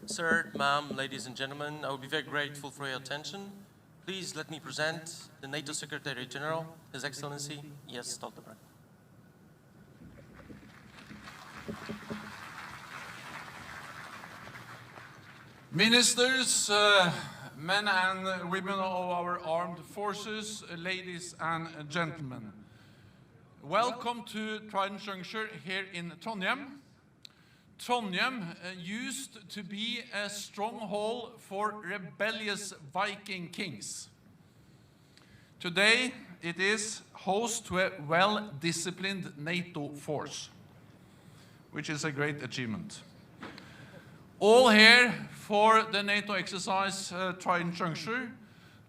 Sir, ma'am, ladies and gentlemen, I would be very grateful for your attention. Please let me present the NATO Secretary General, His Excellency Jens Stoltenberg. Ministers, men and women of our armed forces, ladies and gentlemen. Welcome to Trident Juncture here in Trondheim. Trondheim used to be a stronghold for rebellious Viking kings. Today it is host to a well-disciplined NATO force, which is a great achievement. All here for the NATO exercise Trident Juncture,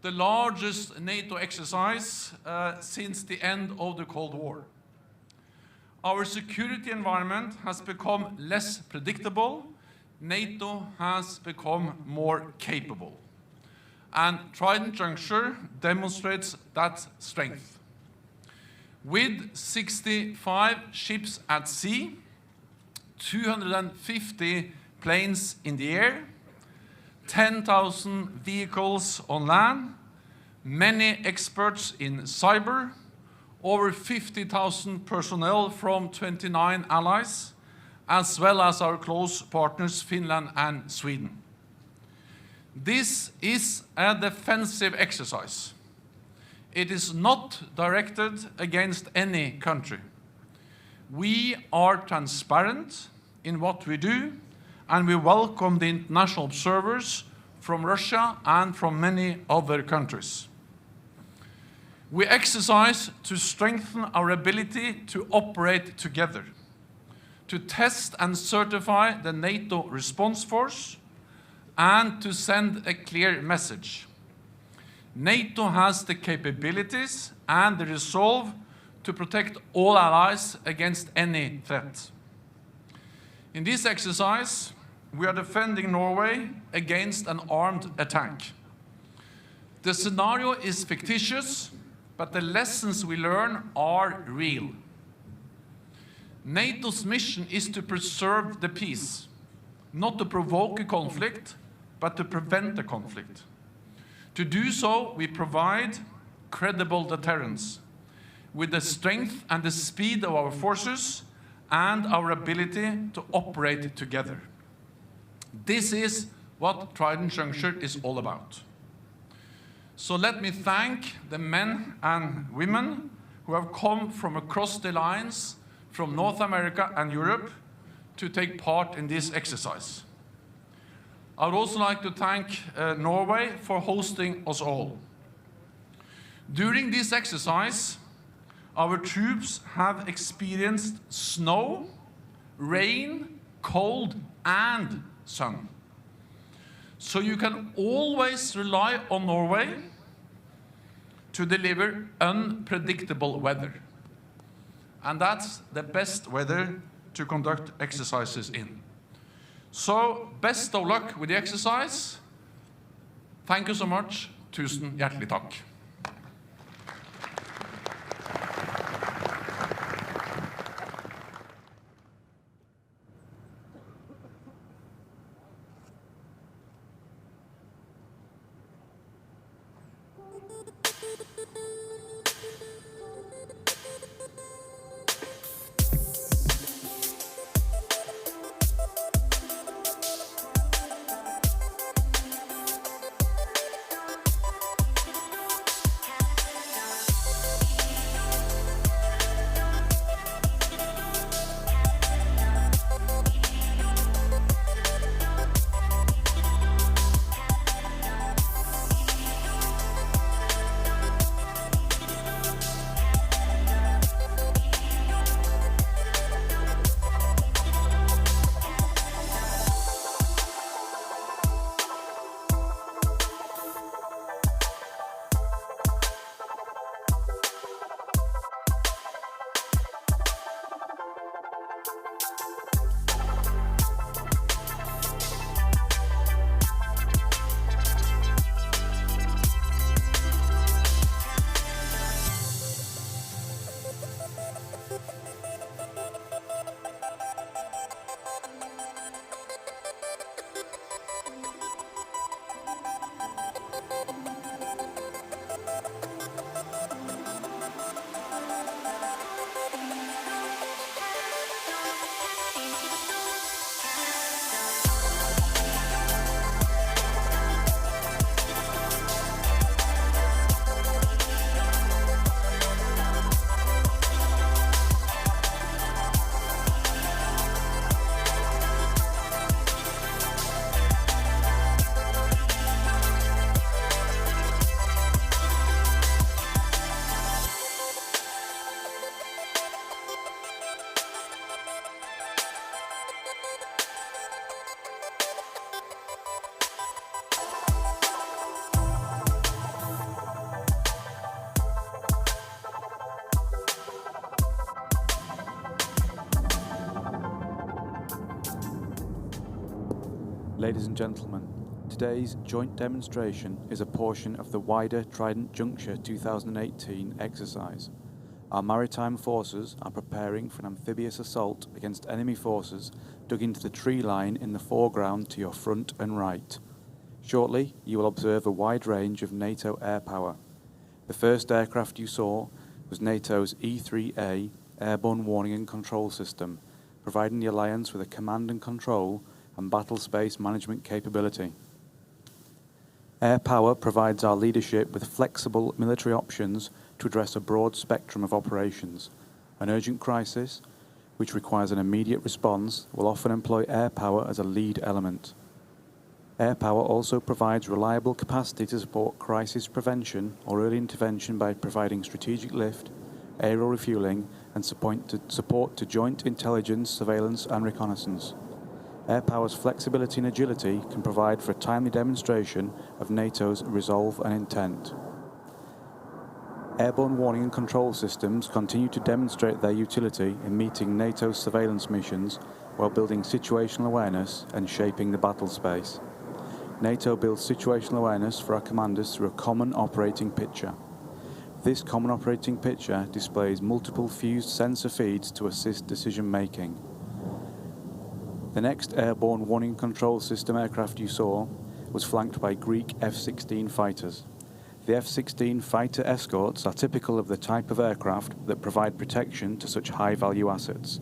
the largest NATO exercise since the end of the Cold War. Our security environment has become less predictable. NATO has become more capable. And Trident Juncture demonstrates that strength. With 65 ships at sea, 250 planes in the air, 10,000 vehicles on land, many experts in cyber, over 50,000 personnel from 29 allies, as well as our close partners Finland and Sweden. This is a defensive exercise. It is not directed against any country. We are transparent in what we do, and we welcome the international observers from Russia and from many other countries. We exercise to strengthen our ability to operate together, to test and certify the NATO response force, and to send a clear message. NATO has the capabilities and the resolve to protect all allies against any threat. In this exercise, we are defending Norway against an armed attack. The scenario is fictitious, but the lessons we learn are real. NATO's mission is to preserve the peace, not to provoke a conflict, but to prevent a conflict. To do so, we provide credible deterrence with the strength and the speed of our forces and our ability to operate together. This is what Trident Juncture is all about. So let me thank the men and women who have come from across the lines from North America and Europe to take part in this exercise. I would also like to thank Norway for hosting us all. During this exercise, our troops have experienced snow, rain, cold, and sun. So you can always rely on Norway to deliver unpredictable weather. And that's the best weather to conduct exercises in. So best of luck with the exercise. Thank you so much. Tusen hjertelig takk. Ladies and gentlemen, today's joint demonstration is a portion of the wider Trident Juncture 2018 exercise. Our maritime forces are preparing for an amphibious assault against enemy forces dug into the tree line in the foreground to your front and right. Shortly, you will observe a wide range of NATO air power. The first aircraft you saw was NATO's E-3A Airborne Warning and Control System, providing the Alliance with a command and control and battle space management capability. Air power provides our leadership with flexible military options to address a broad spectrum of operations. An urgent crisis, which requires an immediate response, will often employ air power as a lead element. Air power also provides reliable capacity to support crisis prevention or early intervention by providing strategic lift, aerial refueling, and support to joint intelligence, surveillance, and reconnaissance. Air power's flexibility and agility can provide for a timely demonstration of NATO's resolve and intent. Airborne warning and control systems continue to demonstrate their utility in meeting NATO's surveillance missions while building situational awareness and shaping the battle space. NATO builds situational awareness for our commanders through a common operating picture. This common operating picture displays multiple fused sensor feeds to assist decision making. The next airborne warning control system aircraft you saw was flanked by Greek F-16 fighters. The F-16 fighter escorts are typical of the type of aircraft that provide protection to such high-value assets.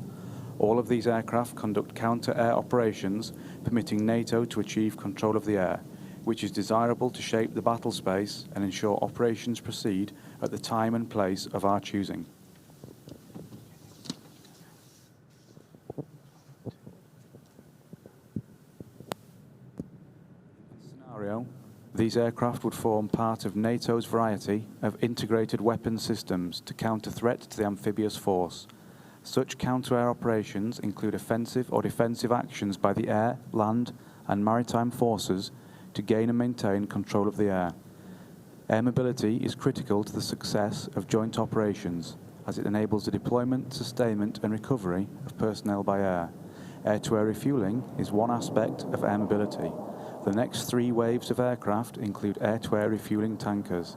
All of these aircraft conduct counter-air operations, permitting NATO to achieve control of the air, which is desirable to shape the battle space and ensure operations proceed at the time and place of our choosing. These aircraft would form part of NATO's variety of integrated weapons systems to counter threat to the amphibious force. Such counter-air operations include offensive or defensive actions by the air, land, and maritime forces to gain and maintain control of the air. Air mobility is critical to the success of joint operations, as it enables the deployment, sustainment, and recovery of personnel by air. Air-to-air refueling is one aspect of air mobility. The next three waves of aircraft include air-to-air refueling tankers.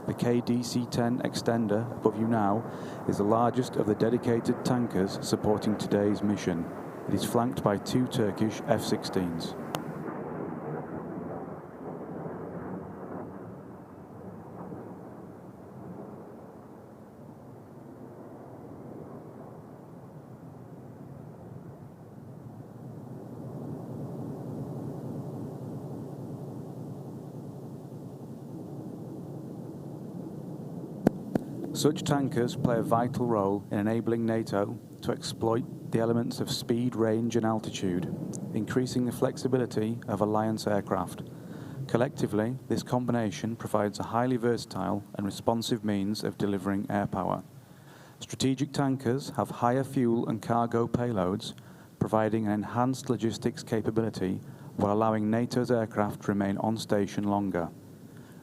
The KDC-10 extender above you now is the largest of the dedicated tankers supporting today's mission. It is flanked by two Turkish F-16s. Such tankers play a vital role in enabling NATO to exploit the elements of speed, range, and altitude, increasing the flexibility of Alliance aircraft. Collectively, this combination provides a highly versatile and responsive means of delivering air power. Strategic tankers have higher fuel and cargo payloads, providing an enhanced logistics capability while allowing NATO's aircraft to remain on station longer.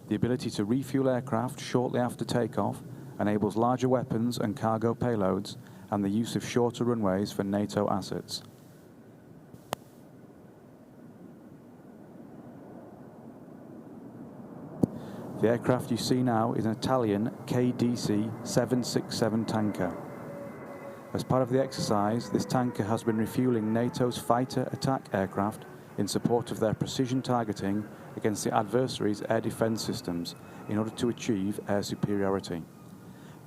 The ability to refuel aircraft shortly after takeoff enables larger weapons and cargo payloads and the use of shorter runways for NATO assets. The aircraft you see now is an Italian KDC 767 tanker. As part of the exercise, this tanker has been refueling NATO's fighter attack aircraft in support of their precision targeting against the adversary's air defense systems in order to achieve air superiority.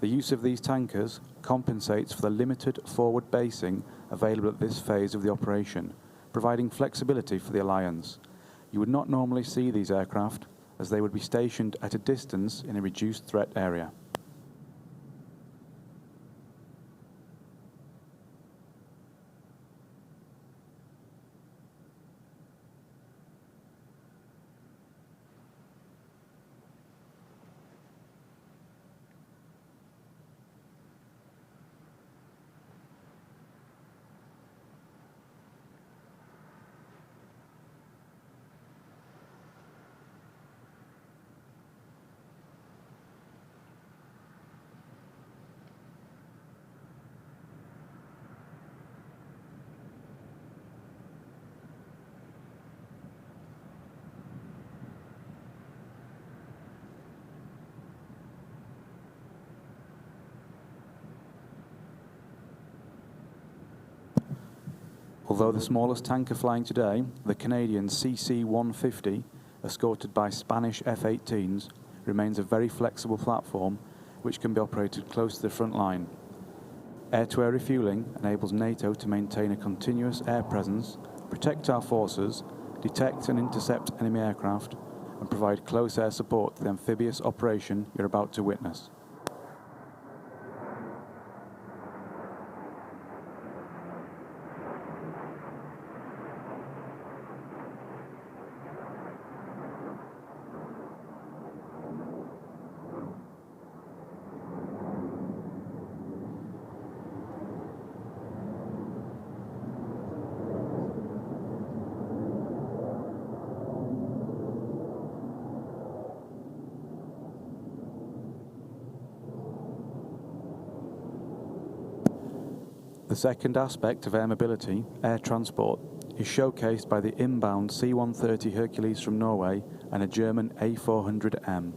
The use of these tankers compensates for the limited forward basing available at this phase of the operation, providing flexibility for the Alliance. You would not normally see these aircraft, as they would be stationed at a distance in a reduced threat area. Although the smallest tanker flying today, the Canadian CC-150, escorted by Spanish F-18s, remains a very flexible platform which can be operated close to the front line. Air-to-air refuelling enables NATO to maintain a continuous air presence, protect our forces, detect and intercept enemy aircraft, and provide close air support to the amphibious operation you're about to witness. The second aspect of air mobility, air transport, is showcased by the inbound C-130 Hercules from Norway and a German A400M.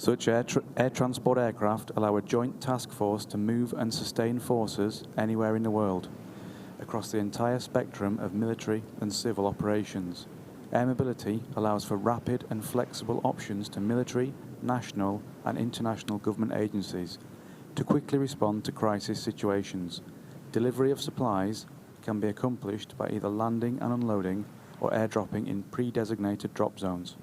Such air transport aircraft allow a joint task force to move and sustain forces anywhere in the world, across the entire spectrum of military and civil operations. Air mobility allows for rapid and flexible options to military, national and international government agencies to quickly respond to crisis situations. Delivery of supplies can be accomplished by either landing and unloading or airdropping in pre-designated drop zones.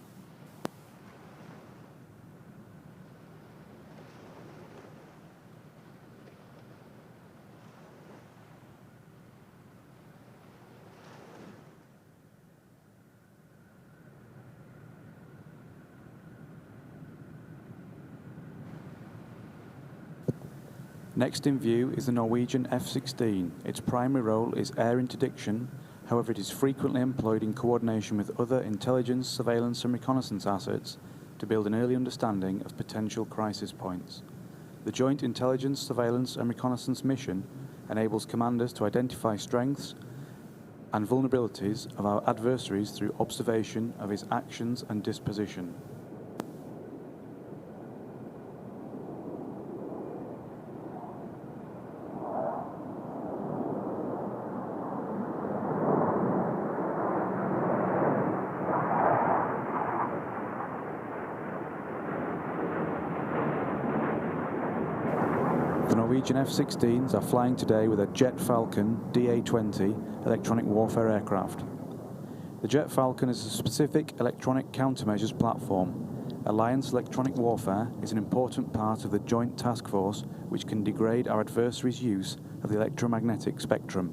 Next in view is the Norwegian F16. Its primary role is air interdiction, however it is frequently employed in coordination with other intelligence, surveillance and reconnaissance assets to build an early understanding of potential crisis points. The Joint Intelligence, Surveillance and Reconnaissance Mission enables commanders to identify strengths and vulnerabilities of our adversaries through observation of his actions and disposition. The Norwegian F-16s are flying today with a Jet Falcon DA-20 electronic warfare aircraft. The Jet Falcon is a specific electronic countermeasures platform. Alliance electronic warfare is an important part of the joint task force which can degrade our adversary's use of the electromagnetic spectrum.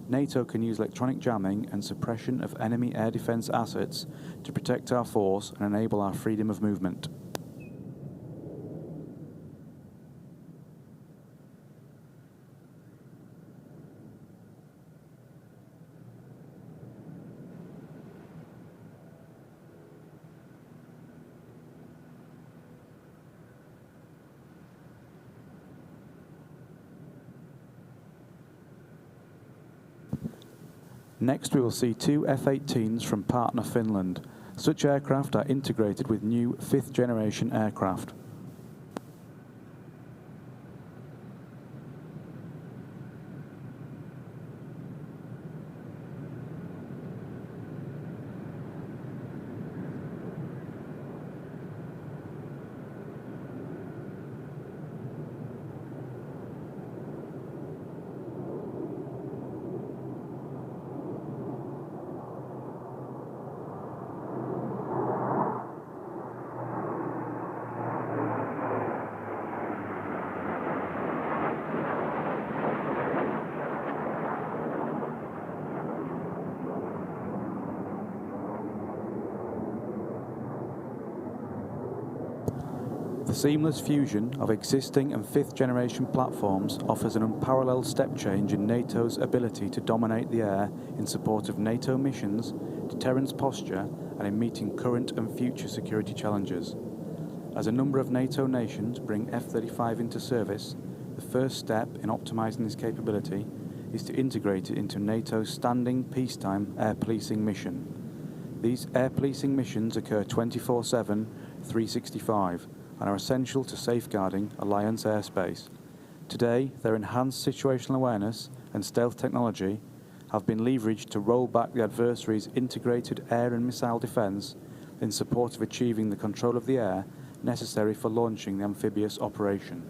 NATO can use electronic jamming and suppression of enemy air defense assets to protect our force and enable our freedom of movement. Next we will see two F-18s from partner Finland. Such aircraft are integrated with new 5th generation aircraft. seamless fusion of existing and fifth-generation platforms offers an unparalleled step change in NATO's ability to dominate the air in support of NATO missions, deterrence posture, and in meeting current and future security challenges. As a number of NATO nations bring F-35 into service, the first step in optimizing this capability is to integrate it into NATO's standing peacetime air policing mission. These air policing missions occur 24/7, 365, and are essential to safeguarding Alliance airspace. Today, their enhanced situational awareness and stealth technology have been leveraged to roll back the adversary's integrated air and missile defense in support of achieving the control of the air necessary for launching the amphibious operation.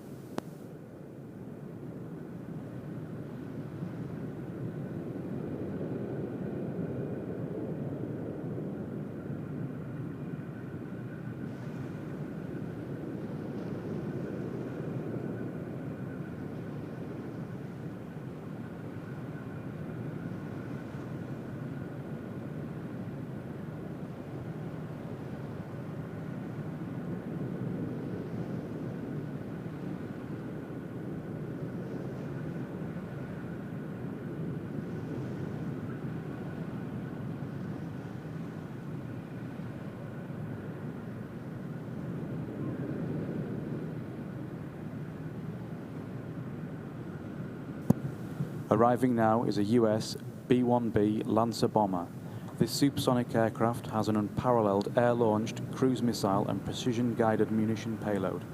Arriving now is a US B-1B Lancer bomber. This supersonic aircraft has an unparalleled air-launched cruise missile and precision-guided munition payload.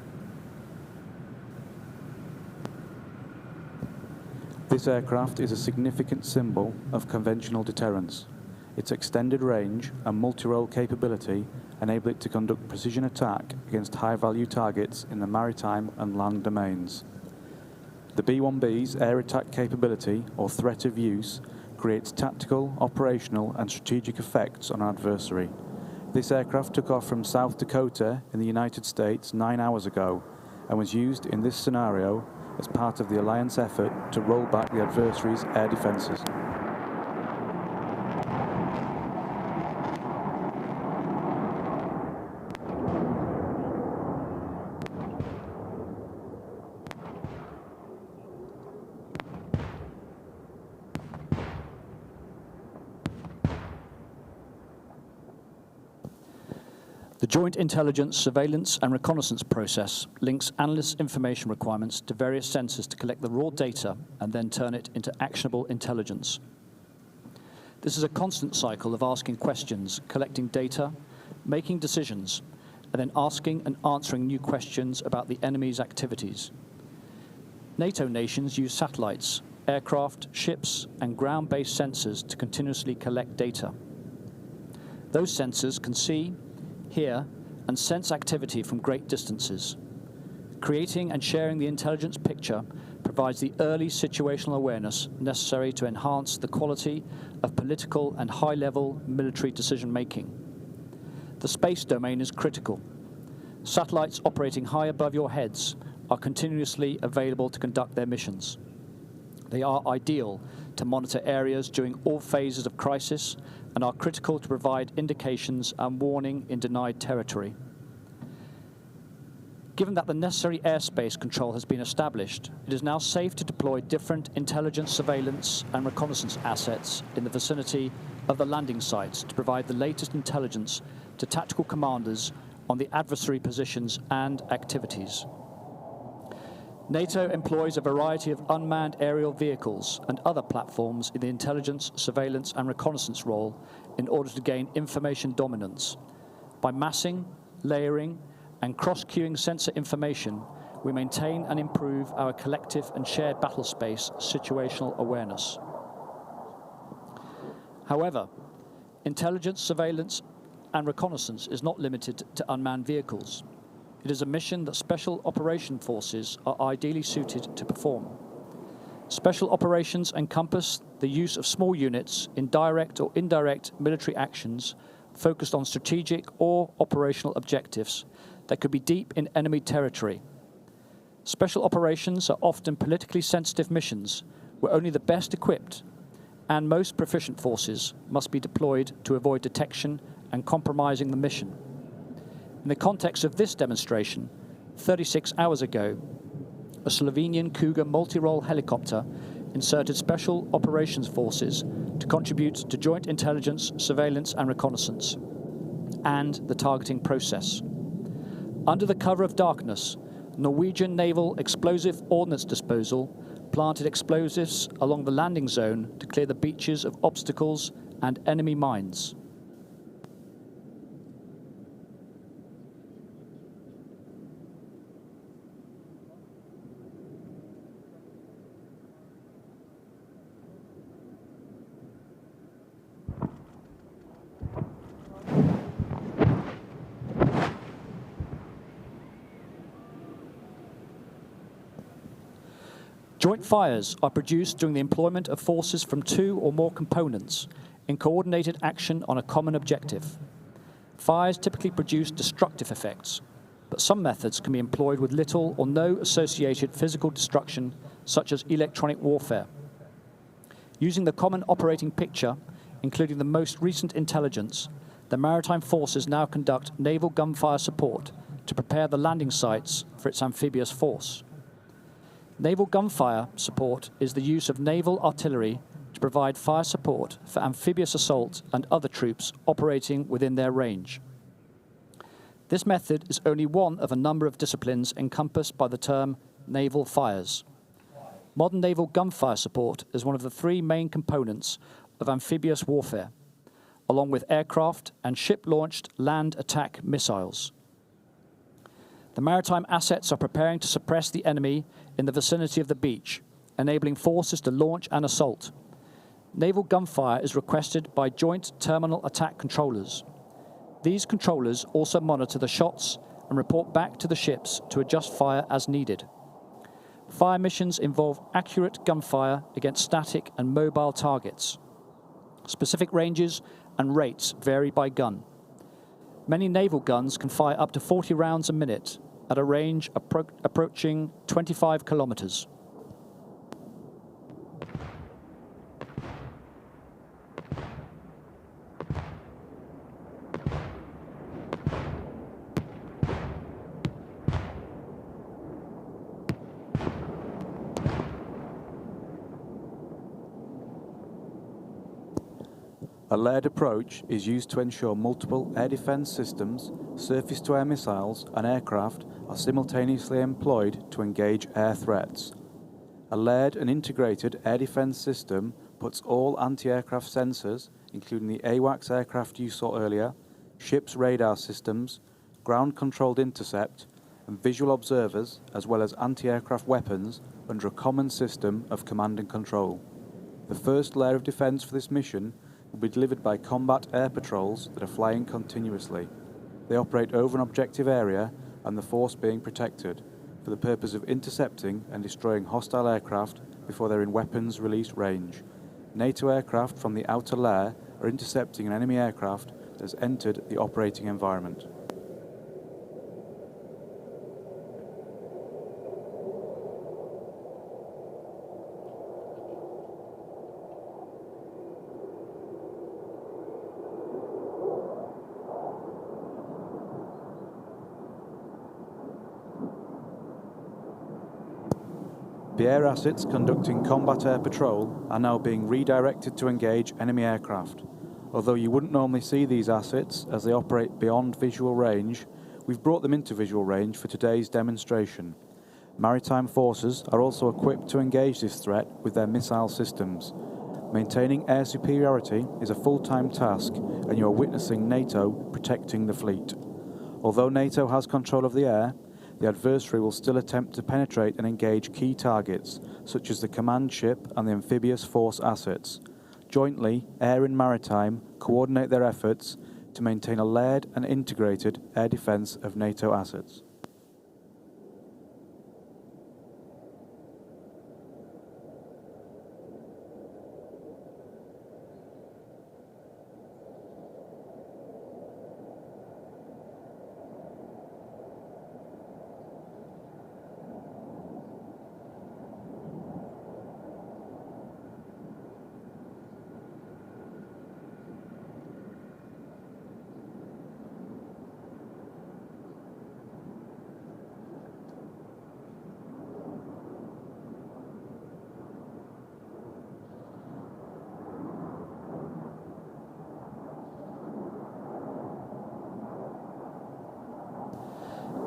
This aircraft is a significant symbol of conventional deterrence. Its extended range and multi-role capability enable it to conduct precision attack against high-value targets in the maritime and land domains. The B-1B's air attack capability, or threat of use, creates tactical, operational, and strategic effects on an adversary. This aircraft took off from South Dakota in the United States 9 hours ago and was used in this scenario as part of the Alliance effort to roll back the adversary's air defenses. The Joint Intelligence, Surveillance and Reconnaissance process links analysts' information requirements to various sensors to collect the raw data and then turn it into actionable intelligence. This is a constant cycle of asking questions, collecting data, making decisions, and then asking and answering new questions about the enemy's activities. NATO nations use satellites, aircraft, ships, and ground-based sensors to continuously collect data. Those sensors can see, hear, and sense activity from great distances. Creating and sharing the intelligence picture provides the early situational awareness necessary to enhance the quality of political and high-level military decision-making. The space domain is critical. Satellites operating high above your heads are continuously available to conduct their missions. They are ideal to monitor areas during all phases of crisis and are critical to provide indications and warning in denied territory. Given that the necessary airspace control has been established, it is now safe to deploy different intelligence, surveillance, and reconnaissance assets in the vicinity of the landing sites to provide the latest intelligence to tactical commanders on the adversary positions and activities. NATO employs a variety of unmanned aerial vehicles and other platforms in the intelligence, surveillance, and reconnaissance role in order to gain information dominance. By massing, layering, and cross-queuing sensor information, we maintain and improve our collective and shared battle space situational awareness. However, intelligence, surveillance, and reconnaissance is not limited to unmanned vehicles. It is a mission that Special Operation Forces are ideally suited to perform. Special operations encompass the use of small units in direct or indirect military actions focused on strategic or operational objectives that could be deep in enemy territory. Special operations are often politically sensitive missions where only the best equipped and most proficient forces must be deployed to avoid detection and compromising the mission. In the context of this demonstration, 36 hours ago, a Slovenian Cougar multi-role helicopter inserted Special Operations Forces to contribute to joint intelligence, surveillance and reconnaissance, and the targeting process. Under the cover of darkness, Norwegian Naval Explosive Ordnance Disposal planted explosives along the landing zone to clear the beaches of obstacles and enemy mines. Joint fires are produced during the employment of forces from two or more components in coordinated action on a common objective. Fires typically produce destructive effects, but some methods can be employed with little or no associated physical destruction, such as electronic warfare. Using the common operating picture, including the most recent intelligence, the Maritime Forces now conduct naval gunfire support to prepare the landing sites for its amphibious force. Naval gunfire support is the use of naval artillery to provide fire support for amphibious assault and other troops operating within their range. This method is only one of a number of disciplines encompassed by the term naval fires. Modern naval gunfire support is one of the three main components of amphibious warfare, along with aircraft and ship-launched land attack missiles. The maritime assets are preparing to suppress the enemy in the vicinity of the beach, enabling forces to launch an assault. Naval gunfire is requested by Joint Terminal Attack Controllers. These controllers also monitor the shots and report back to the ships to adjust fire as needed. Fire missions involve accurate gunfire against static and mobile targets. Specific ranges and rates vary by gun. Many naval guns can fire up to 40 rounds a minute at a range approaching 25 kilometers. A layered approach is used to ensure multiple air defence systems, surface-to-air missiles and aircraft are simultaneously employed to engage air threats. A layered and integrated air defence system puts all anti-aircraft sensors, including the AWACS aircraft you saw earlier, ships' radar systems, ground-controlled intercept and visual observers, as well as anti-aircraft weapons, under a common system of command and control. The first layer of defence for this mission will be delivered by combat air patrols that are flying continuously. They operate over an objective area and the force being protected for the purpose of intercepting and destroying hostile aircraft before they're in weapons release range. NATO aircraft from the outer layer are intercepting an enemy aircraft that has entered the operating environment. The air assets conducting combat air patrol are now being redirected to engage enemy aircraft. Although you wouldn't normally see these assets as they operate beyond visual range, we've brought them into visual range for today's demonstration. Maritime forces are also equipped to engage this threat with their missile systems. Maintaining air superiority is a full-time task, and you are witnessing NATO protecting the fleet. Although NATO has control of the air, the adversary will still attempt to penetrate and engage key targets, such as the command ship and the amphibious force assets. Jointly, air and maritime coordinate their efforts to maintain a layered and integrated air defence of NATO assets.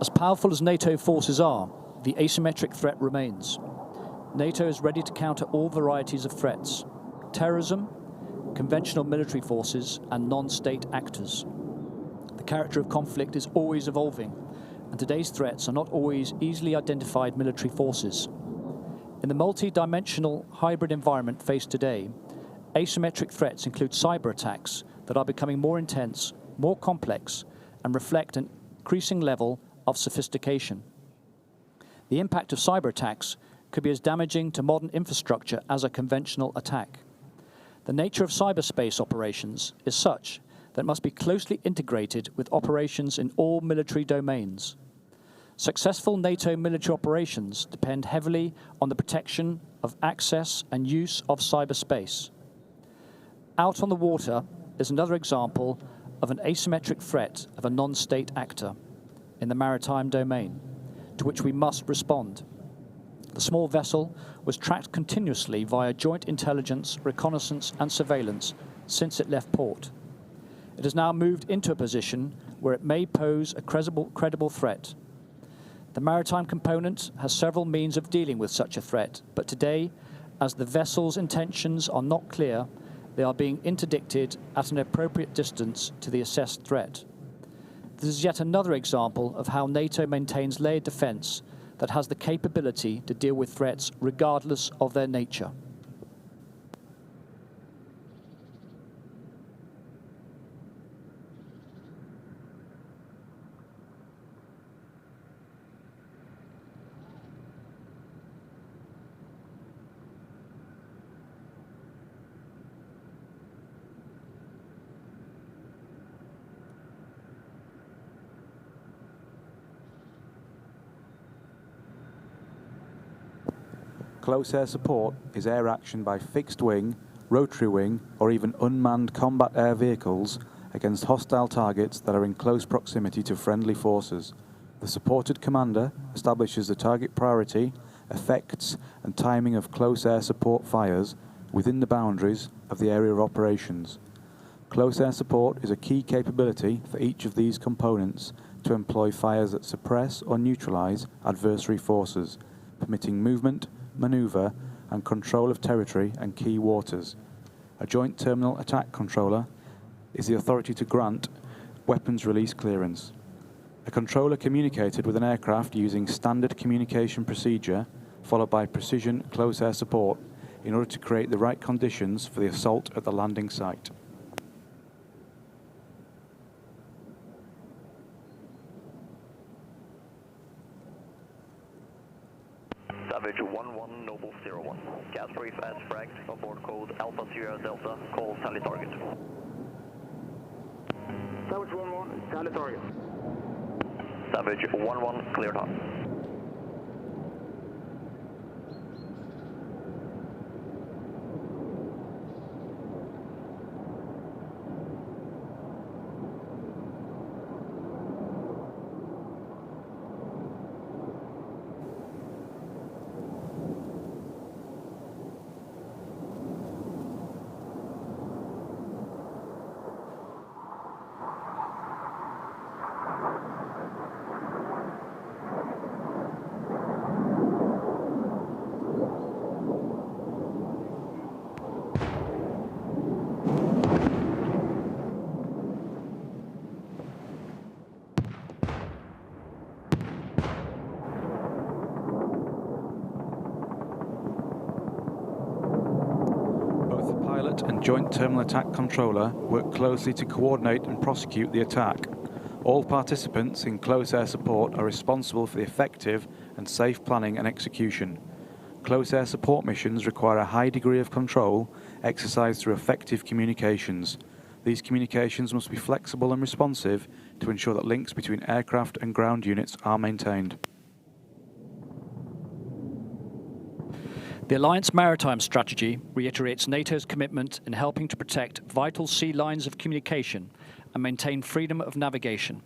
As powerful as NATO forces are, the asymmetric threat remains. NATO is ready to counter all varieties of threats: terrorism, conventional military forces, and non-state actors. The character of conflict is always evolving, and today's threats are not always easily identified military forces. In the multi-dimensional hybrid environment faced today, asymmetric threats include cyber attacks that are becoming more intense, more complex, and reflect an increasing level of sophistication. The impact of cyber attacks could be as damaging to modern infrastructure as a conventional attack. The nature of cyberspace operations is such that it must be closely integrated with operations in all military domains. Successful NATO military operations depend heavily on the protection of access and use of cyberspace. Out on the water is another example of an asymmetric threat of a non-state actor in the maritime domain, to which we must respond. The small vessel was tracked continuously via joint intelligence, reconnaissance, and surveillance since it left port. It has now moved into a position where it may pose a credible threat. The maritime component has several means of dealing with such a threat, but today, as the vessel's intentions are not clear, they are being interdicted at an appropriate distance to the assessed threat. This is yet another example of how NATO maintains layered defense that has the capability to deal with threats regardless of their nature. Close air support is air action by fixed wing, rotary wing, or even unmanned combat air vehicles against hostile targets that are in close proximity to friendly forces. The supported commander establishes the target priority, effects, and timing of close air support fires within the boundaries of the area of operations. Close air support is a key capability for each of these components to employ fires that suppress or neutralize adversary forces, permitting movement, maneuver, and control of territory and key waters. A Joint Terminal Attack Controller is the authority to grant weapons release clearance. A controller communicated with an aircraft using standard communication procedure, followed by precision close air support, in order to create the right conditions for the assault at the landing site. Savage 11 Noble 01. Gas brief as fragged, aboard code Alpha Sierra Delta, call tally target. Savage 11, tally target. Savage 11, cleared hot. And Joint Terminal Attack Controller work closely to coordinate and prosecute the attack. All participants in close air support are responsible for the effective and safe planning and execution. Close air support missions require a high degree of control exercised through effective communications. These communications must be flexible and responsive to ensure that links between aircraft and ground units are maintained. The Alliance Maritime Strategy reiterates NATO's commitment in helping to protect vital sea lines of communication and maintain freedom of navigation.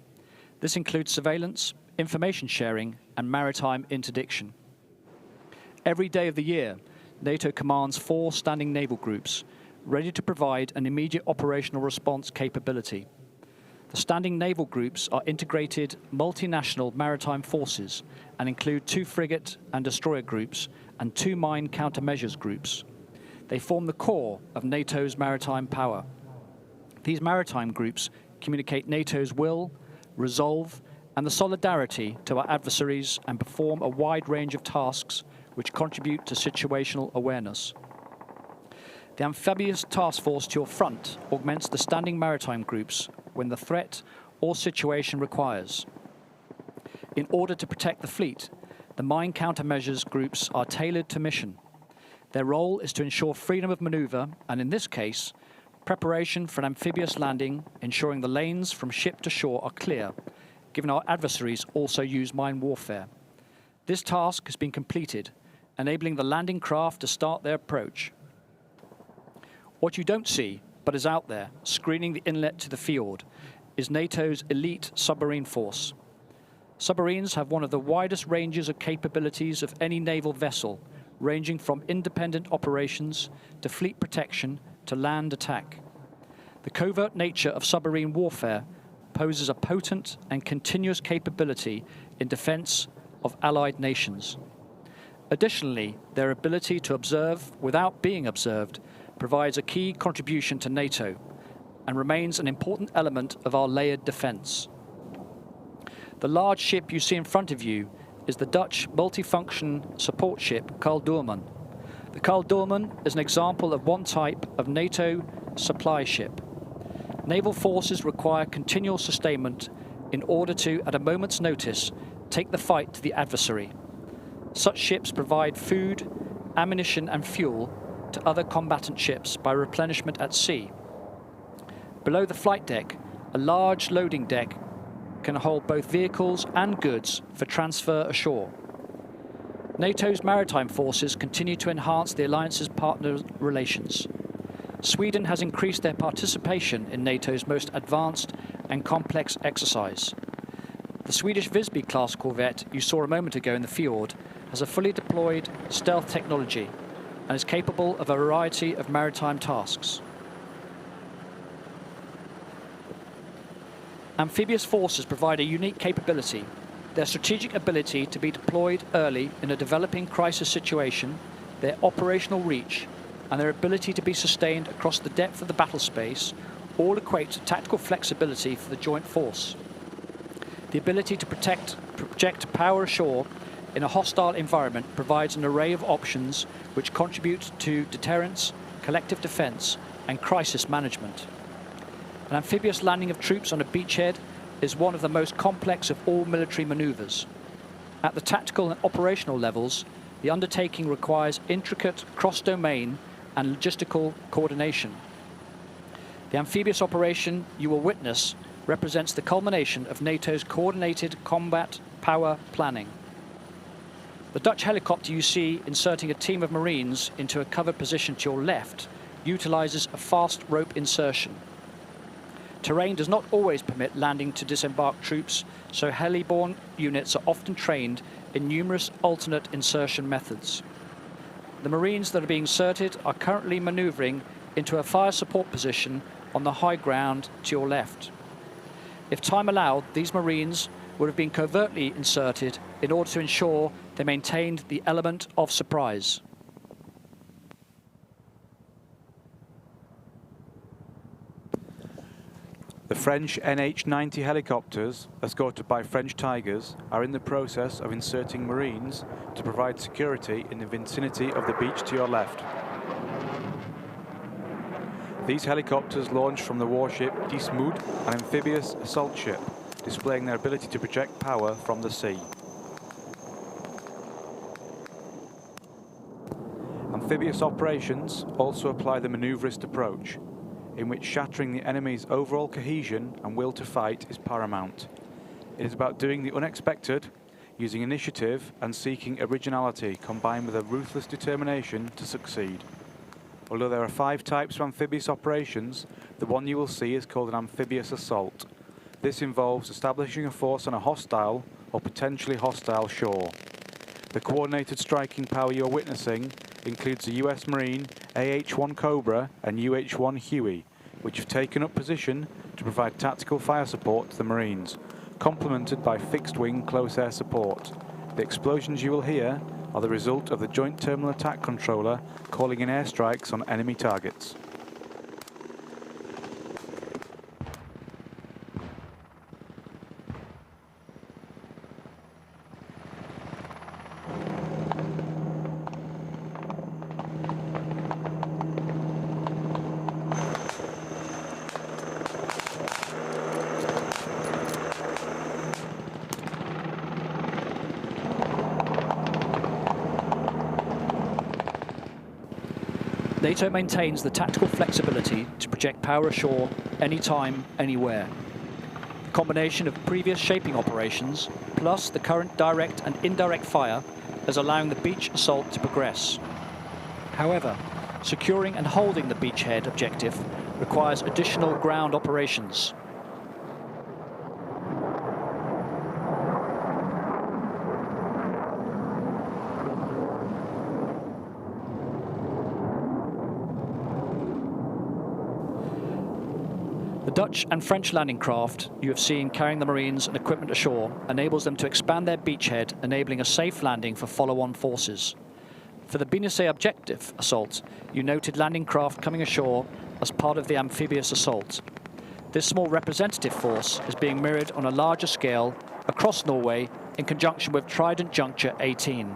This includes surveillance, information sharing, and maritime interdiction. Every day of the year, NATO commands 4 standing naval groups, ready to provide an immediate operational response capability. The standing naval groups are integrated multinational maritime forces and include 2 frigate and destroyer groups and 2 mine countermeasures groups. They form the core of NATO's maritime power. These maritime groups communicate NATO's will, resolve, and the solidarity to our adversaries and perform a wide range of tasks which contribute to situational awareness. The amphibious task force to your front augments the standing maritime groups when the threat or situation requires. In order to protect the fleet, the mine countermeasures groups are tailored to mission. Their role is to ensure freedom of maneuver and, in this case, preparation for an amphibious landing, ensuring the lanes from ship to shore are clear, given our adversaries also use mine warfare. This task has been completed, enabling the landing craft to start their approach. What you don't see, but is out there, screening the inlet to the fjord, is NATO's elite submarine force. Submarines have one of the widest ranges of capabilities of any naval vessel, ranging from independent operations to fleet protection to land attack. The covert nature of submarine warfare poses a potent and continuous capability in defense of allied nations. Additionally, their ability to observe without being observed provides a key contribution to NATO and remains an important element of our layered defense. The large ship you see in front of you is the Dutch multifunction support ship Carl Doorman. The Carl Doorman is an example of one type of NATO supply ship. Naval forces require continual sustainment in order to, at a moment's notice, take the fight to the adversary. Such ships provide food, ammunition and fuel to other combatant ships by replenishment at sea. Below the flight deck, a large loading deck can hold both vehicles and goods for transfer ashore. NATO's maritime forces continue to enhance the alliance's partner relations. Sweden has increased their participation in NATO's most advanced and complex exercise. The Swedish Visby-class corvette you saw a moment ago in the fjord has a fully deployed stealth technology and is capable of a variety of maritime tasks. Amphibious forces provide a unique capability. Their strategic ability to be deployed early in a developing crisis situation, their operational reach, and their ability to be sustained across the depth of the battle space all equate to tactical flexibility for the joint force. The ability to project power ashore in a hostile environment provides an array of options which contribute to deterrence, collective defense, and crisis management. An amphibious landing of troops on a beachhead is one of the most complex of all military maneuvers. At the tactical and operational levels, the undertaking requires intricate cross-domain and logistical coordination. The amphibious operation you will witness represents the culmination of NATO's coordinated combat power planning. The Dutch helicopter you see inserting a team of Marines into a covered position to your left utilizes a fast rope insertion. Terrain does not always permit landing to disembark troops, so heli-borne units are often trained in numerous alternate insertion methods. The Marines that are being inserted are currently maneuvering into a fire support position on the high ground to your left. If time allowed, these Marines would have been covertly inserted in order to ensure they maintained the element of surprise. The French NH-90 helicopters, escorted by French Tigers, are in the process of inserting Marines to provide security in the vicinity of the beach to your left. These helicopters launched from the warship Dismoud, an amphibious assault ship, displaying their ability to project power from the sea. Amphibious operations also apply the maneuverist approach, in which shattering the enemy's overall cohesion and will to fight is paramount. It is about doing the unexpected, using initiative and seeking originality combined with a ruthless determination to succeed. Although there are 5 types of amphibious operations, the one you will see is called an amphibious assault. This involves establishing a force on a hostile or potentially hostile shore. The coordinated striking power you're witnessing includes the US Marine AH-1 Cobra and UH-1 Huey, which have taken up position to provide tactical fire support to the Marines, complemented by fixed-wing close air support. The explosions you will hear are the result of the Joint Terminal Attack Controller calling in airstrikes on enemy targets. NATO maintains the tactical flexibility to project power ashore anytime, anywhere. The combination of previous shaping operations plus the current direct and indirect fire is allowing the beach assault to progress. However, securing and holding the beachhead objective requires additional ground operations. The Dutch and French landing craft you have seen carrying the Marines and equipment ashore enables them to expand their beachhead, enabling a safe landing for follow-on forces. For the Binesse objective assault, you noted landing craft coming ashore as part of the amphibious assault. This small representative force is being mirrored on a larger scale across Norway in conjunction with Trident Juncture 18.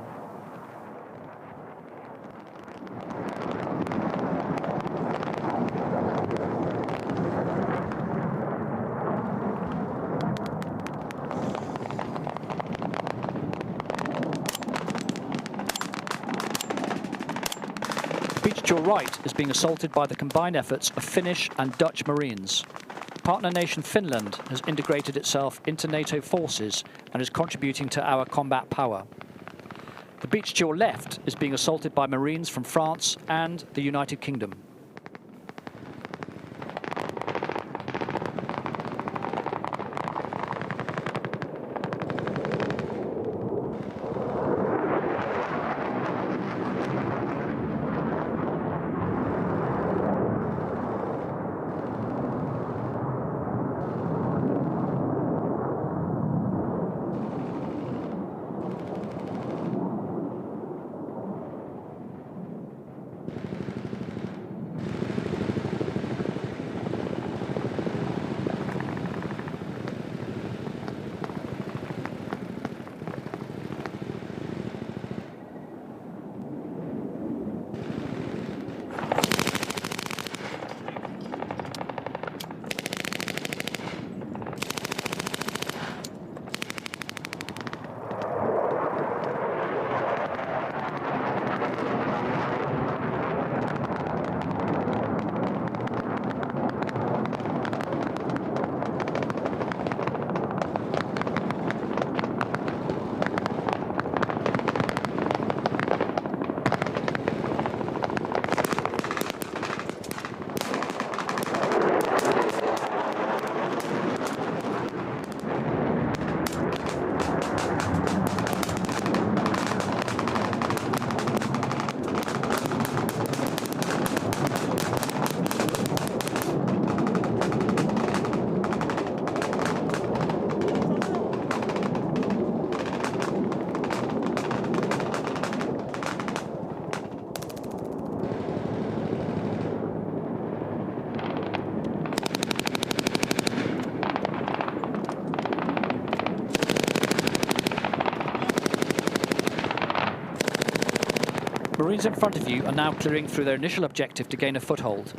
The beach to your right is being assaulted by the combined efforts of Finnish and Dutch Marines. Partner nation Finland has integrated itself into NATO forces and is contributing to our combat power. The beach to your left is being assaulted by Marines from France and the United Kingdom. Marines in front of you are now clearing through their initial objective to gain a foothold.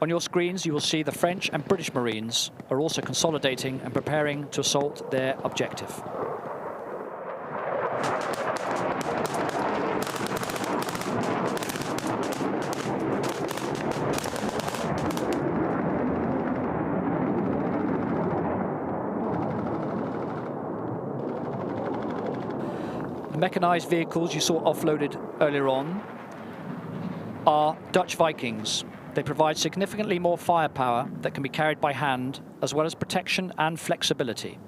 On your screens, you will see the French and British Marines are also consolidating and preparing to assault their objective. The mechanized vehicles you saw offloaded earlier on are Dutch Vikings. They provide significantly more firepower that can be carried by hand, as well as protection and flexibility.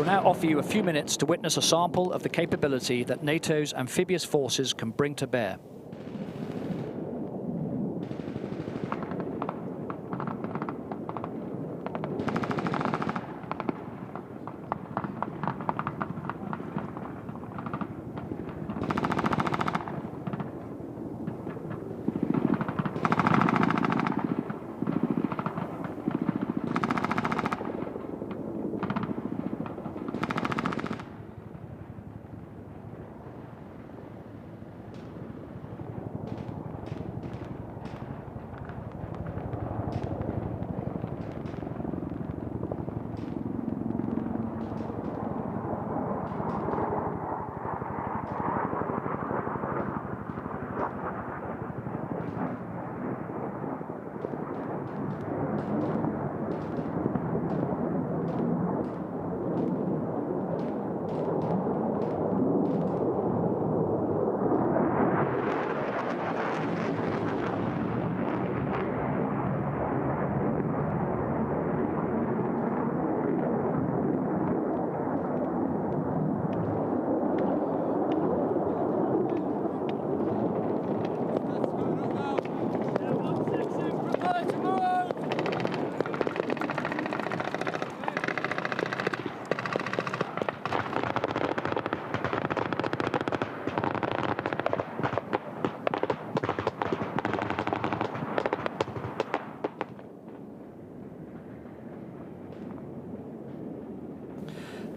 will now offer you a few minutes to witness a sample of the capability that NATO's amphibious forces can bring to bear.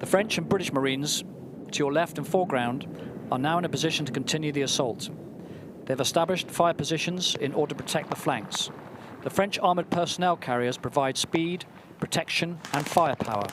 The French and British Marines, to your left and foreground, are now in a position to continue the assault. They've established fire positions in order to protect the flanks. The French armoured personnel carriers provide speed, protection and firepower.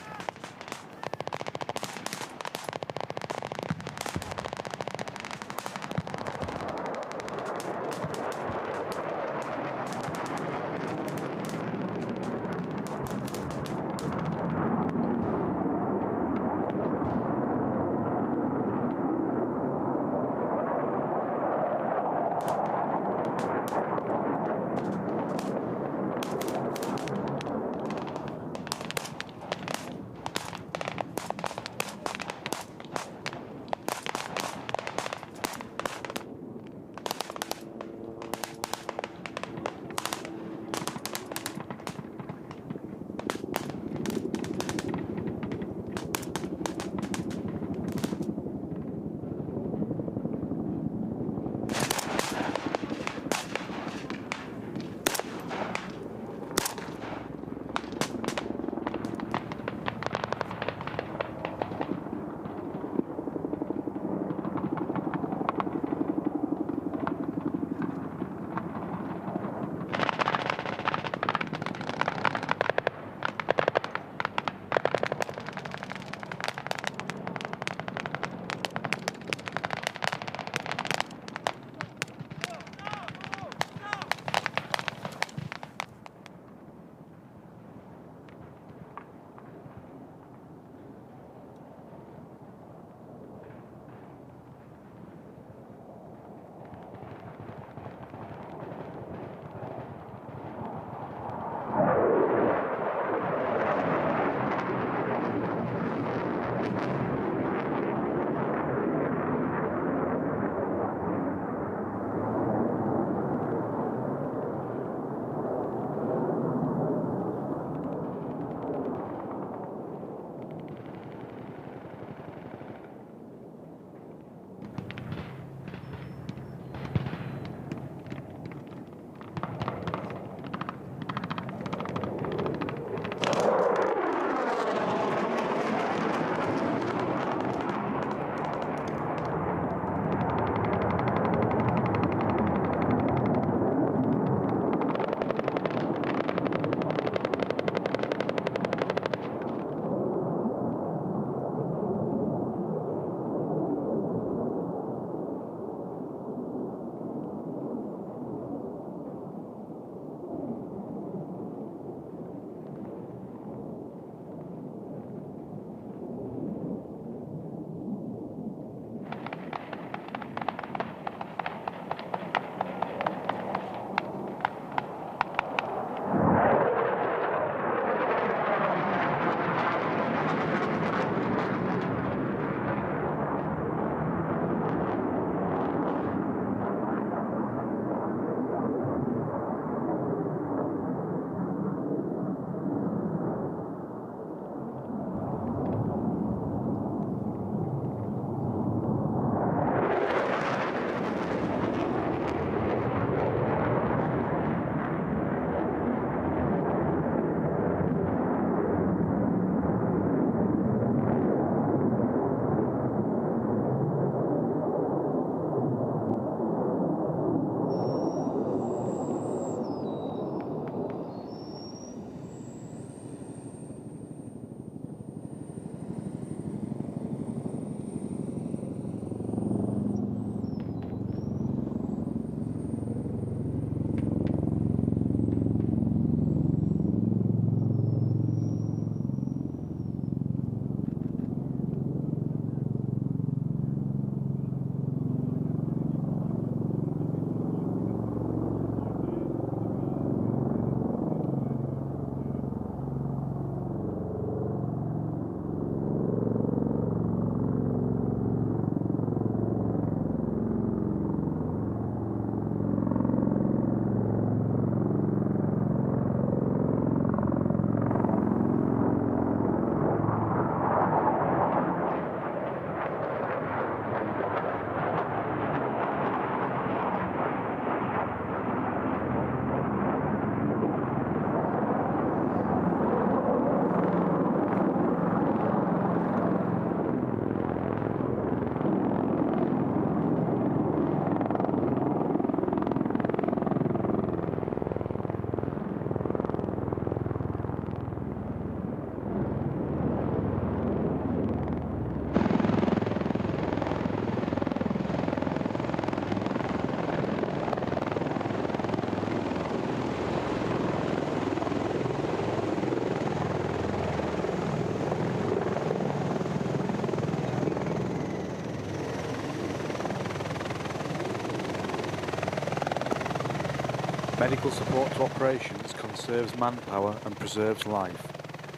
Medical support to operations conserves manpower and preserves life.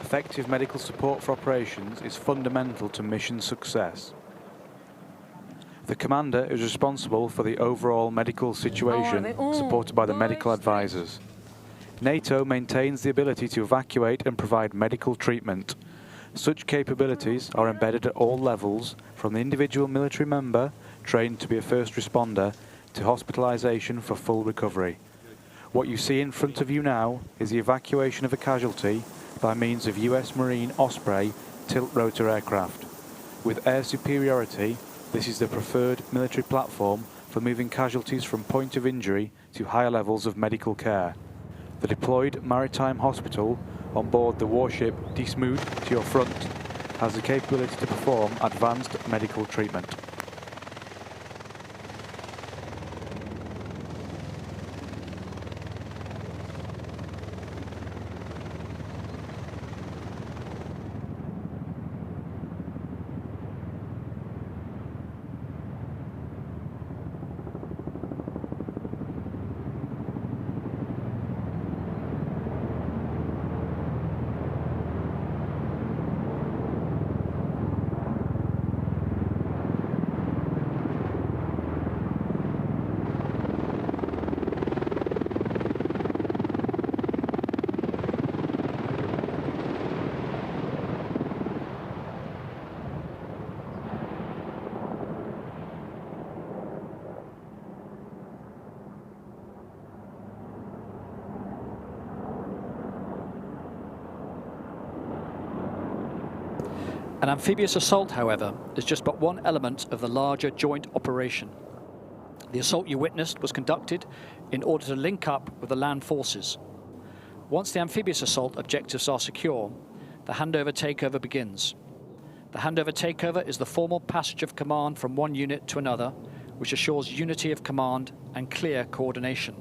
Effective medical support for operations is fundamental to mission success. The commander is responsible for the overall medical situation, supported by the medical advisors. NATO maintains the ability to evacuate and provide medical treatment. Such capabilities are embedded at all levels, from the individual military member trained to be a first responder to hospitalization for full recovery. What you see in front of you now is the evacuation of a casualty by means of US Marine Osprey tilt-rotor aircraft. With air superiority, this is the preferred military platform for moving casualties from point of injury to higher levels of medical care. The deployed maritime hospital on board the warship Dismood to your front has the capability to perform advanced medical treatment. An amphibious assault, however, is just but one element of the larger joint operation. The assault you witnessed was conducted in order to link up with the land forces. Once the amphibious assault objectives are secure, the handover takeover begins. The handover takeover is the formal passage of command from one unit to another, which assures unity of command and clear coordination.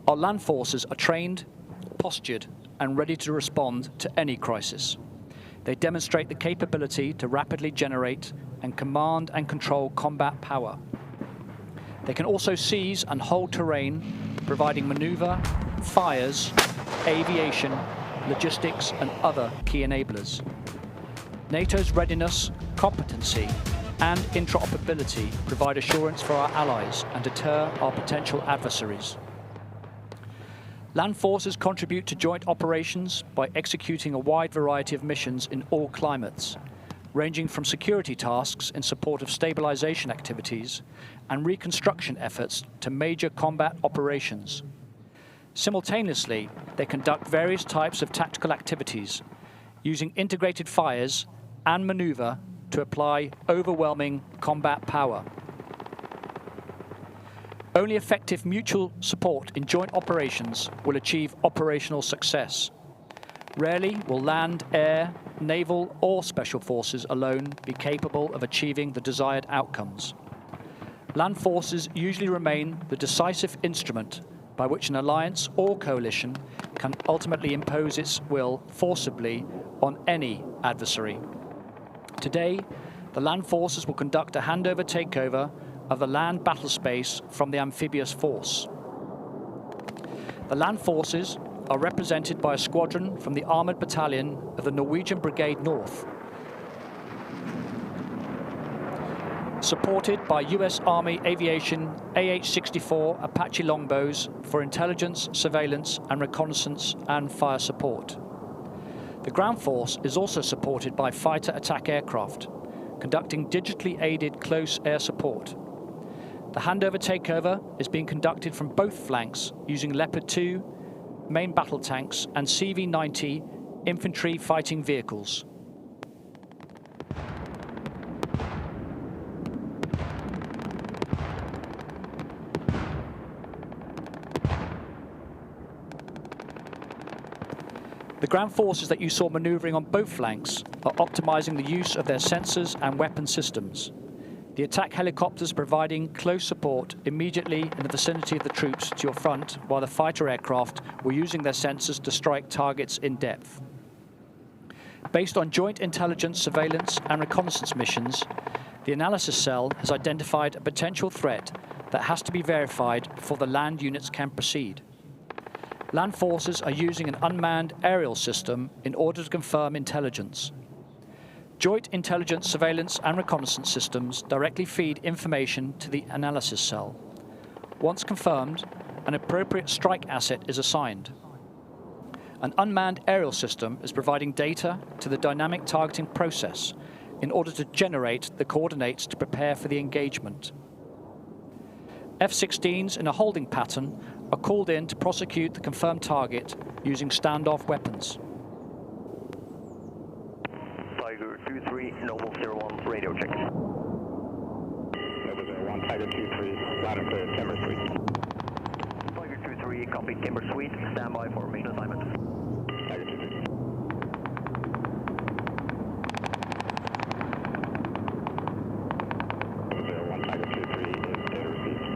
Our land forces are trained, postured, and ready to respond to any crisis. They demonstrate the capability to rapidly generate and command and control combat power. They can also seize and hold terrain, providing maneuver, fires, aviation, logistics, and other key enablers. NATO's readiness, competency, and interoperability provide assurance for our allies and deter our potential adversaries. Land forces contribute to joint operations by executing a wide variety of missions in all climates, ranging from security tasks in support of stabilization activities and reconstruction efforts to major combat operations. Simultaneously, they conduct various types of tactical activities, using integrated fires and maneuver to apply overwhelming combat power. Only effective mutual support in joint operations will achieve operational success. Rarely will land, air, naval, or special forces alone be capable of achieving the desired outcomes. Land forces usually remain the decisive instrument by which an alliance or coalition can ultimately impose its will forcibly on any adversary. Today, the land forces will conduct a handover takeover of the land battle space from the amphibious force. The land forces are represented by a squadron from the Armoured Battalion of the Norwegian Brigade North, supported by US Army Aviation AH-64 Apache longbows for intelligence, surveillance, and reconnaissance and fire support. The ground force is also supported by fighter attack aircraft, conducting digitally aided close air support. The handover takeover is being conducted from both flanks using Leopard 2, main battle tanks, and CV-90 infantry fighting vehicles. The ground forces that you saw maneuvering on both flanks are optimizing the use of their sensors and weapon systems. The attack helicopters providing close support immediately in the vicinity of the troops to your front, while the fighter aircraft were using their sensors to strike targets in depth. Based on joint intelligence, surveillance, and reconnaissance missions, the analysis cell has identified a potential threat that has to be verified before the land units can proceed. Land forces are using an unmanned aerial system in order to confirm intelligence. Joint intelligence, surveillance and reconnaissance systems directly feed information to the analysis cell. Once confirmed, an appropriate strike asset is assigned. An unmanned aerial system is providing data to the dynamic targeting process in order to generate the coordinates to prepare for the engagement. F-16s in a holding pattern are called in to prosecute the confirmed target using standoff weapons. Tiger 2-3, Noble 01, radio check. Noble 01, Tiger 2-3, loud and clear, Timber Suite. Tiger 2-3, copy Timber Suite, standby for mission assignment. Tiger 2-3. Noble 01, Tiger 2-3 is data received.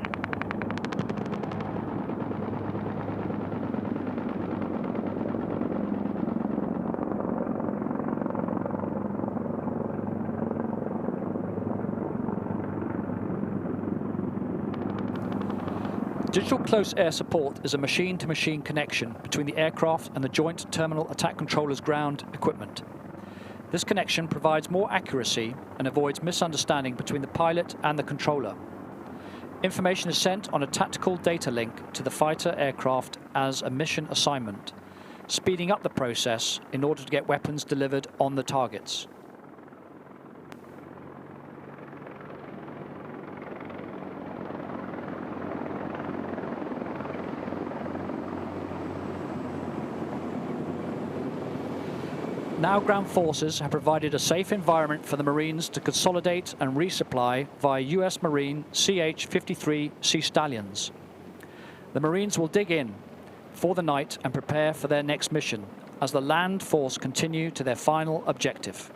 Digital close air support is a machine-to-machine connection between the aircraft and the Joint Terminal Attack Controller's ground equipment. This connection provides more accuracy and avoids misunderstanding between the pilot and the controller. Information is sent on a tactical data link to the fighter aircraft as a mission assignment, speeding up the process in order to get weapons delivered on the targets. Now ground forces have provided a safe environment for the Marines to consolidate and resupply via US Marine CH-53 Sea Stallions. The Marines will dig in for the night and prepare for their next mission as the land force continue to their final objective.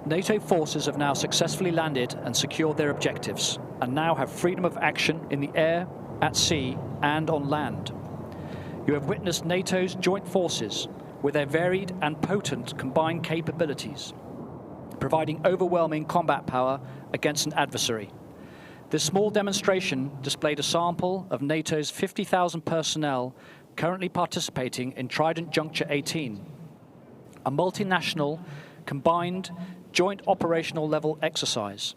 NATO forces have now successfully landed and secured their objectives, and now have freedom of action in the air, at sea, and on land. You have witnessed NATO's joint forces with their varied and potent combined capabilities, providing overwhelming combat power against an adversary. This small demonstration displayed a sample of NATO's 50,000 personnel currently participating in Trident Juncture 18, a multinational, combined, joint operational level exercise.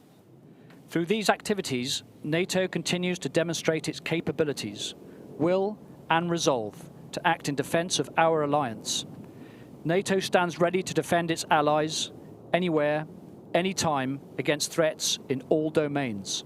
Through these activities, NATO continues to demonstrate its capabilities, will and resolve to act in defense of our alliance. NATO stands ready to defend its allies anywhere, anytime against threats in all domains.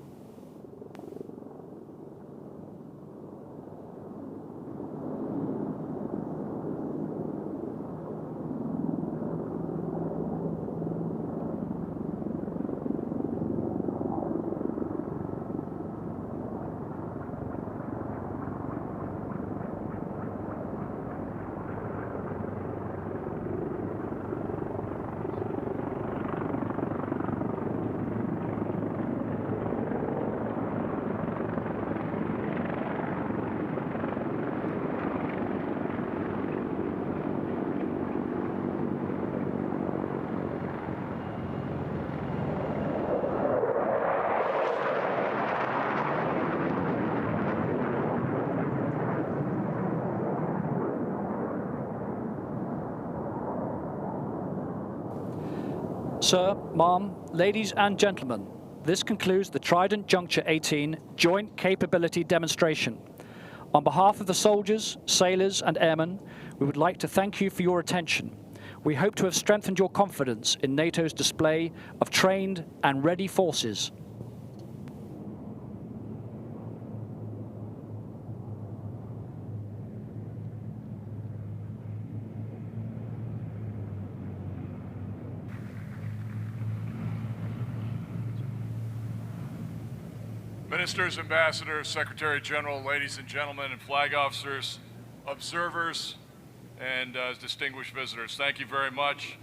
Sir, ma'am, ladies and gentlemen, This concludes the Trident Juncture 18 Joint Capability Demonstration. On behalf of the soldiers, sailors, and airmen, we would like to thank you for your attention. We hope to have strengthened your confidence in NATO's display of trained and ready forces. Ministers, ambassadors, Secretary General, ladies and gentlemen, and flag officers, observers, and distinguished visitors, thank you very much.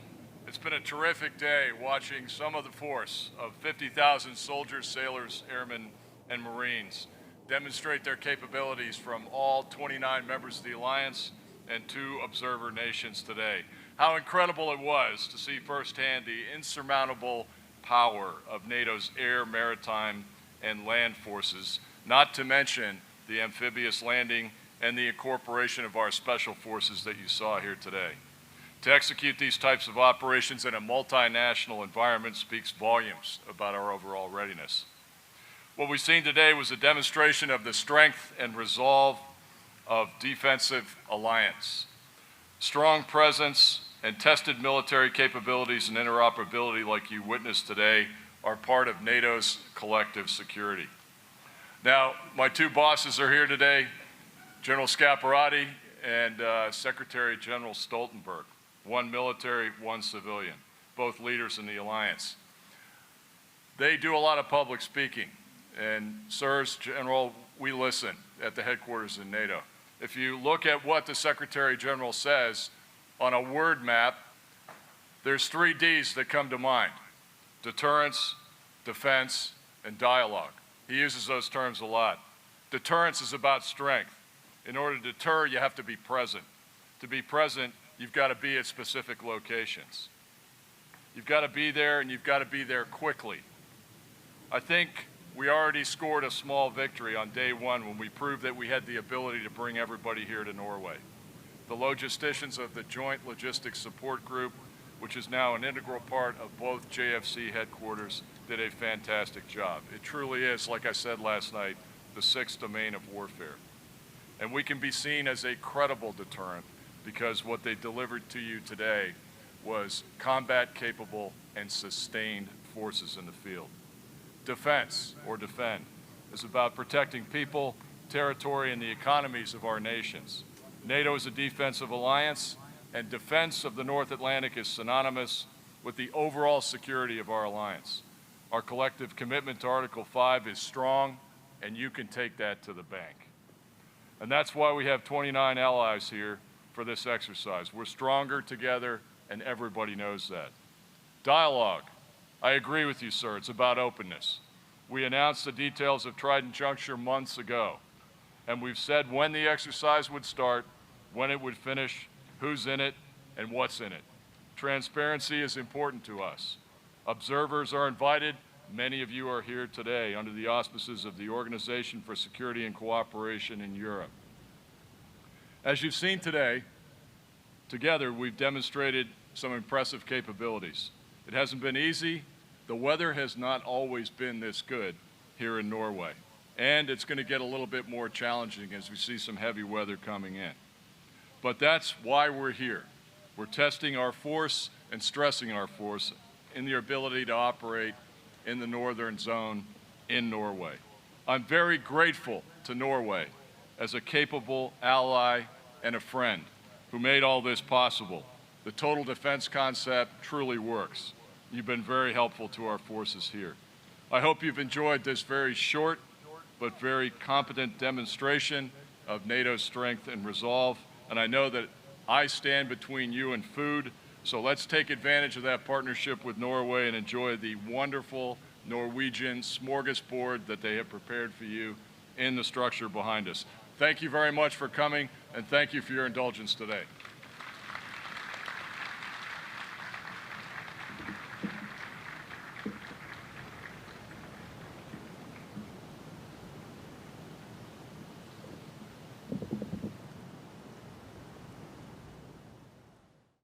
It's been a terrific day watching some of the force of 50,000 soldiers, sailors, airmen, and Marines demonstrate their capabilities from all 29 members of the Alliance and 2 observer nations today. How incredible it was to see firsthand the insurmountable power of NATO's air, maritime, and land forces, not to mention the amphibious landing and the incorporation of our special forces that you saw here today. To execute these types of operations in a multinational environment speaks volumes about our overall readiness. What we've seen today was a demonstration of the strength and resolve of defensive alliance. Strong presence and tested military capabilities and interoperability like you witnessed today are part of NATO's collective security. Now, my 2 bosses are here today, General Scaparrotti and Secretary General Stoltenberg, one military, one civilian, both leaders in the alliance. They do a lot of public speaking, and sirs, General, we listen at the headquarters in NATO. If you look at what the Secretary General says on a word map, there's 3 Ds that come to mind: deterrence, defense, and dialogue. He uses those terms a lot. Deterrence is about strength. In order to deter, you have to be present. To be present, you've got to be at specific locations. You've got to be there, and you've got to be there quickly. I think we already scored a small victory on day 1 when we proved that we had the ability to bring everybody here to Norway. The logisticians of the Joint Logistics Support Group, which is now an integral part of both JFC headquarters, did a fantastic job. It truly is, like I said last night, the 6th domain of warfare. And we can be seen as a credible deterrent because what they delivered to you today was combat-capable and sustained forces in the field. Defense, or defend, is about protecting people, territory, and the economies of our nations. NATO is a defensive alliance, and defense of the North Atlantic is synonymous with the overall security of our alliance. Our collective commitment to Article 5 is strong, and you can take that to the bank. And that's why we have 29 allies here for this exercise. We're stronger together, and everybody knows that. Dialogue. I agree with you, sir. It's about openness. We announced the details of Trident Juncture months ago, and we've said when the exercise would start, when it would finish, who's in it, and what's in it. Transparency is important to us. Observers are invited. Many of you are here today under the auspices of the Organization for Security and Cooperation in Europe. As you've seen today, together we've demonstrated some impressive capabilities. It hasn't been easy. The weather has not always been this good here in Norway, and it's going to get a little bit more challenging as we see some heavy weather coming in. But that's why we're here. We're testing our force and stressing our force in the ability to operate in the northern zone in Norway. I'm very grateful to Norway as a capable ally and a friend who made all this possible. The total defense concept truly works. You've been very helpful to our forces here. I hope you've enjoyed this very short but very competent demonstration of NATO's strength and resolve. And I know that I stand between you and food, so let's take advantage of that partnership with Norway and enjoy the wonderful Norwegian smorgasbord that they have prepared for you in the structure behind us. Thank you very much for coming, and thank you for your indulgence today.